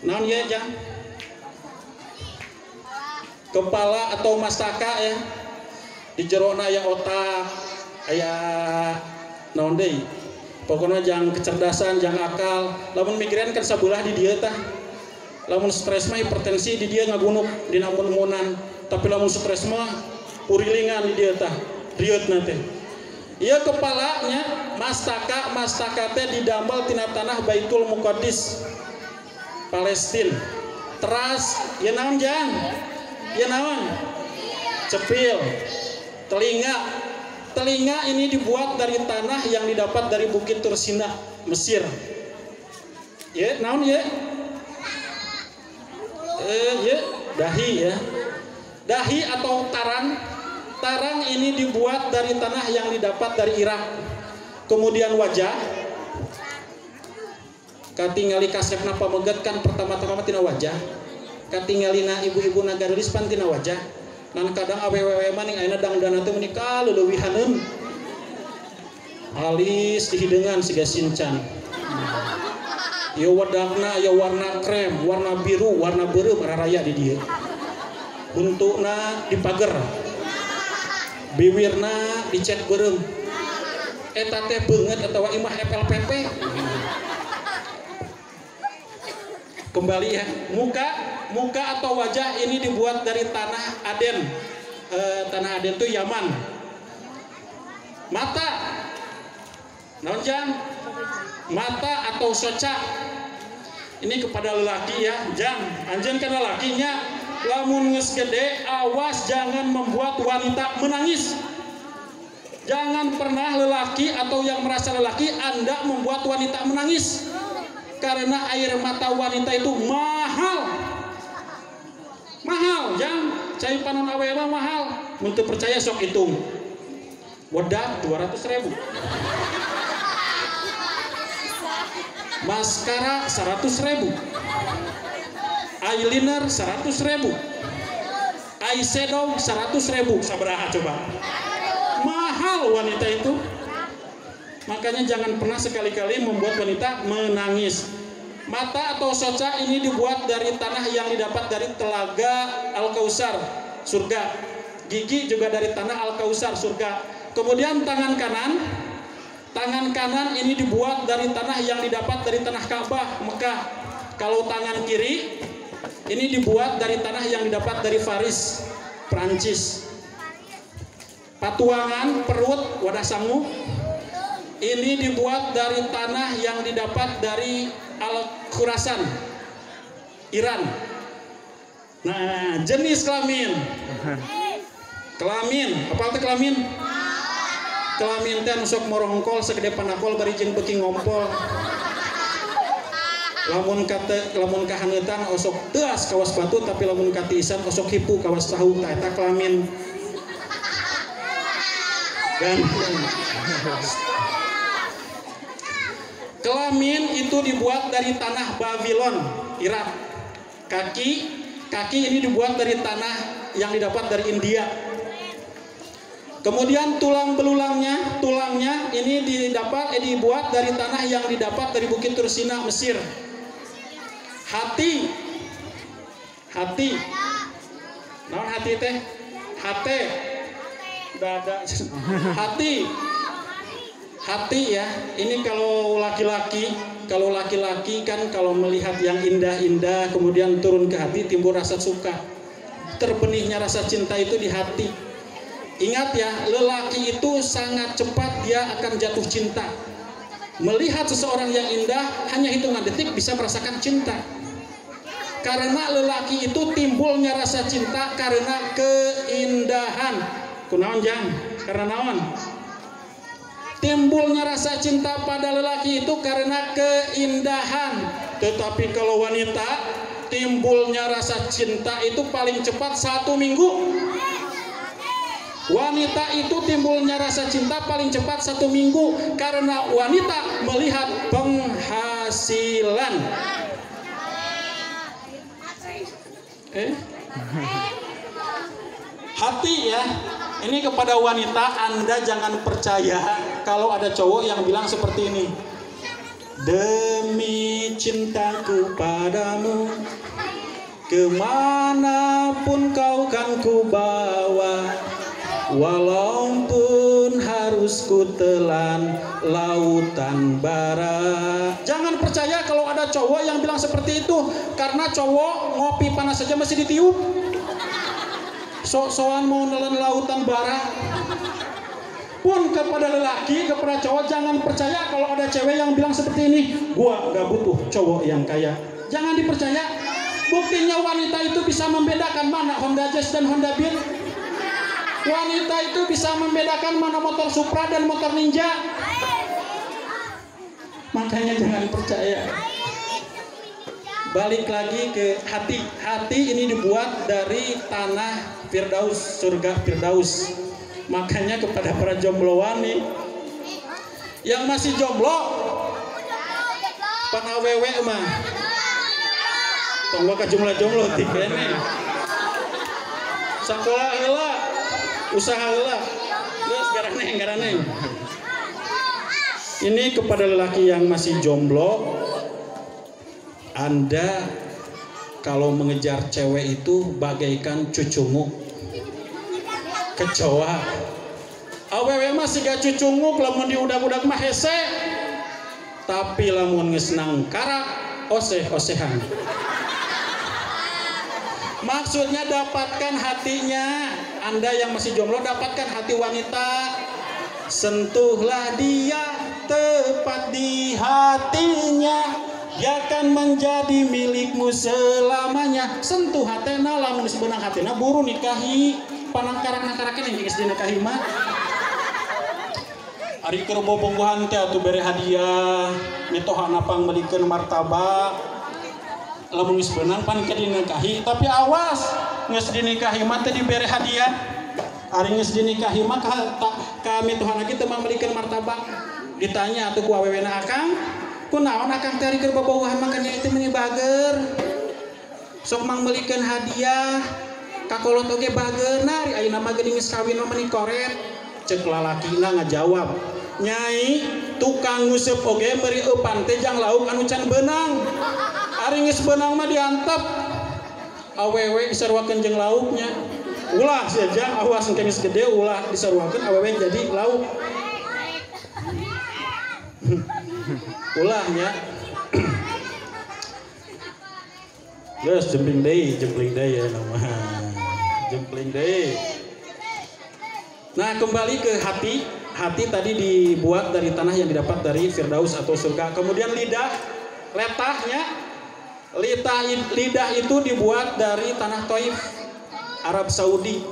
Naon ya jang? Kepala atau mastaka ya. Di jerona aya otak, aya naon deui? Pokoknya jangan kecerdasan, jangan akal. Lamun mikiran kan sabulah di dieu tah. Lamun stres mah hipertensi di dia ngagunuk dina mun-munan. Tapi lamun stres mah urilingan di dia tah. Rieutna teh. Ieu kepalanya mastaka teh didamel tina tanah Baitul Muqaddis Palestina. Teras, ya naon jang? Ya naon? Cepil. Telinga ini dibuat dari tanah yang didapat dari Bukit Tursina, Mesir. Ya, naon ya? Ya, dahi ya. Dahi atau tarang. Tarang ini dibuat dari tanah yang didapat dari Irak. Kemudian wajah. Katingali kasepna pamegat kan pertama-tama tina wajah. Katingalina ibu-ibu nagaris pan tina wajah. Nan kadang awewe maning ayeuna dangdana teh menikah leuwih-leuwihaneun. Alis di hideungan siga sincan. Ya wadagna ya warna krem, warna biru, warna beureum raraya di dieu. Bentukna dipager. Bibirna dicet beureum. Eta teh beungeut atawa imah FLPP. Kembali ya, muka atau wajah ini dibuat dari tanah Aden. Tanah Aden itu Yaman. Mata, naon jang? Mata atau soca. Ini kepada lelaki ya, jang. Anjeun kan lelakinya, lamun geus gede, awas jangan membuat wanita menangis. Jangan pernah lelaki atau yang merasa lelaki Anda membuat wanita menangis. Karena air mata wanita itu mahal, jang cai panon awewe mahal. Untuk percaya sok hitung, wedak 200.000, maskara 100.000, eyeliner 100.000, eyeshadow 100.000. Sabaraha coba? Mahal wanita itu. Makanya jangan pernah sekali-kali membuat wanita menangis. Mata atau soca ini dibuat dari tanah yang didapat dari telaga Al-Kausar, surga. Gigi juga dari tanah Al-Kausar, surga. Kemudian tangan kanan ini dibuat dari tanah yang didapat dari tanah Ka'bah, Mekah. Kalau tangan kiri ini dibuat dari tanah yang didapat dari Faris, Perancis. Patuangan perut wadah sangu ini dibuat dari tanah yang didapat dari Al-Khurasan, Iran. Nah, jenis kelamin, apa itu kelamin? Kelamin teh nusok morongkol segede panakol bari jeung beuki ngompol. Lamun kahaneutan osok teas kawas batu, tapi lamun katiisan osok hipu kawas tahu. Tah eta kelamin. Kelamin itu dibuat dari tanah Babylon, Irak. Kaki ini dibuat dari tanah yang didapat dari India. Kemudian tulang belulangnya ini dibuat dari tanah yang didapat dari Bukit Tursina, Mesir. Hati. Naon hati teh? Hati. Dada. Hati ya, ini kalau laki-laki kan kalau melihat yang indah-indah kemudian turun ke hati timbul rasa suka. Terbenihnya rasa cinta itu di hati. Ingat ya, lelaki itu sangat cepat dia akan jatuh cinta. Melihat seseorang yang indah hanya hitungan detik bisa merasakan cinta. Karena lelaki itu timbulnya rasa cinta karena keindahan. Kunaon jang? Karena naon? Timbulnya rasa cinta pada lelaki itu karena keindahan. Tetapi kalau wanita, timbulnya rasa cinta itu paling cepat 1 minggu. Wanita itu timbulnya rasa cinta paling cepat 1 minggu karena wanita melihat penghasilan. Hati ya. Ini kepada wanita, Anda jangan percaya kalau ada cowok yang bilang seperti ini. Demi cintaku padamu, kemanapun kau kan ku bawa, walaupun harus ku telan lautan bara. Jangan percaya kalau ada cowok yang bilang seperti itu, karena cowok ngopi panas saja masih ditiup. Sok-sokan mau nelan lautan bara. Pun kepada lelaki, kepada cowok, jangan percaya kalau ada cewek yang bilang seperti ini, gua gak butuh cowok yang kaya. Jangan dipercaya. Buktinya wanita itu bisa membedakan mana Honda Jazz dan Honda Beat. Wanita itu bisa membedakan mana motor Supra dan motor Ninja. Makanya jangan percaya. Balik lagi ke hati. Hati ini dibuat dari tanah Firdaus, surga Firdaus. Makanya kepada para jombloan nih, yang masih jomblo, pan awewe mah, tunggu ke jumlah jomblo tikene. Sekolah heula, usaha heula, geus garaneng. Ini kepada lelaki yang masih jomblo, Anda kalau mengejar cewek itu bagaikan cucunguk kecoa. Awewe mah siga cucunguk lamun diudag-udag mah hese, tapi lamun geus nangkarak oseh-osehan. Maksudnya dapatkan hatinya. Anda yang masih jomblo, dapatkan hati wanita. Sentuhlah dia tepat di hatinya, dia akan menjadi milikmu selamanya. Sentuh hatena, lamun sebenang hatena buru nikahi. Panangkarak-nangkarakin yang geus dinikahi mah. Ari keur bobonggohan teh atuh bere hadiah, mitohana pangmelikeun martabak. Lamun geus beunang pan keur dinikahi, tapi awas geus dinikahi mah teh dibere hadiah. Ari geus dinikahi mah ka mitohana kitu mangmelikeun martabak. Ditanya atuh ku awewena akang, kunaon akang teh ari keur bobonggohan mah nya itu meuni bager. Sok mangmelikeun hadiah. Kakolot oge bageuna ari ayeuna mah geuning geus kawin mah meuni koret. Ceuk lalakina ngajawab, "Nyai, tukang nguseup oge meuri eupan teh jang lauk anu can beunang. Ari geus beunang mah diantep. Awewe disaruakeun jeung lauknya. Ulah saja awas engke geus gede ulah disaruakeun awewe jadi lauk." Ulahnya. Geus jempling deui ya nama. Jempling deh. Nah, kembali ke hati. Hati tadi dibuat dari tanah yang didapat dari Firdaus atau surga. Kemudian lidah, letahnya. Lidah itu dibuat dari tanah Taif, Arab Saudi.